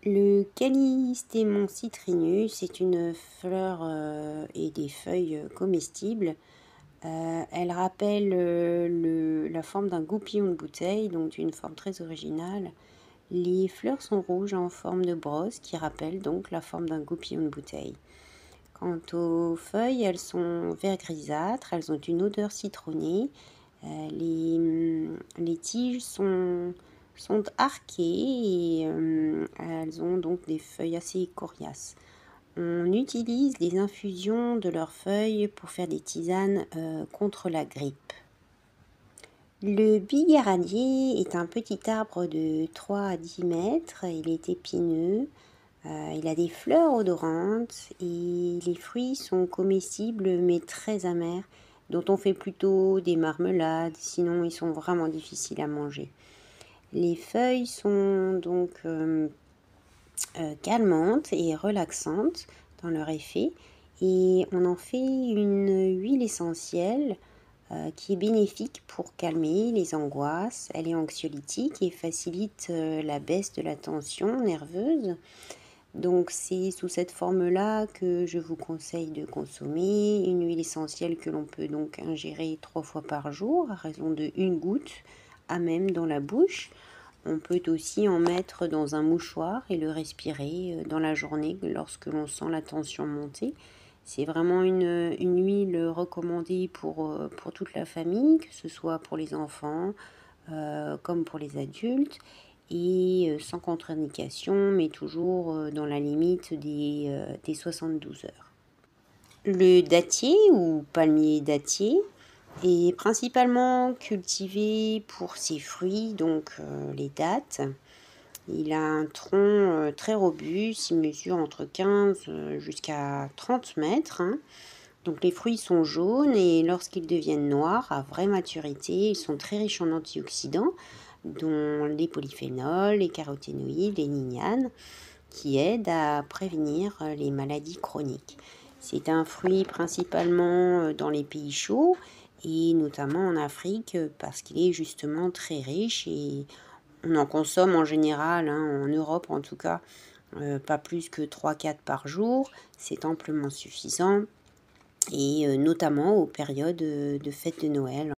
Le Callistémon citrinus est une fleur et des feuilles comestibles. Elle rappelle la forme d'un goupillon de bouteille, donc une forme très originale. Les fleurs sont rouges en forme de brosse qui rappelle donc la forme d'un goupillon de bouteille. Quant aux feuilles, elles sont vert grisâtres, elles ont une odeur citronnée. Les tiges sont arquées et elles ont donc des feuilles assez coriaces. On utilise les infusions de leurs feuilles pour faire des tisanes contre la grippe. Le bigaradier est un petit arbre de 3 à 10 mètres. Il est épineux. Il a des fleurs odorantes et les fruits sont comestibles mais très amers, dont on fait plutôt des marmelades, sinon ils sont vraiment difficiles à manger. Les feuilles sont donc calmantes et relaxantes dans leur effet et on en fait une huile essentielle qui est bénéfique pour calmer les angoisses. Elle est anxiolytique et facilite la baisse de la tension nerveuse. Donc c'est sous cette forme-là que je vous conseille de consommer une huile essentielle que l'on peut donc ingérer 3 fois par jour à raison de 1 goutte à même dans la bouche. On peut aussi en mettre dans un mouchoir et le respirer dans la journée lorsque l'on sent la tension monter. C'est vraiment une huile recommandée pour toute la famille, que ce soit pour les enfants comme pour les adultes, et sans contre-indication, mais toujours dans la limite des 72 heures. Le dattier ou palmier dattier est principalement cultivé pour ses fruits, donc les dattes. Il a un tronc très robuste, il mesure entre 15 jusqu'à 30 mètres. Donc les fruits sont jaunes et lorsqu'ils deviennent noirs, à vraie maturité, ils sont très riches en antioxydants, dont les polyphénols, les caroténoïdes, les lignanes, qui aident à prévenir les maladies chroniques. C'est un fruit principalement dans les pays chauds et notamment en Afrique parce qu'il est justement très riche et on en consomme en général, en Europe en tout cas, pas plus que 3-4 par jour. C'est amplement suffisant et notamment aux périodes de fêtes de Noël.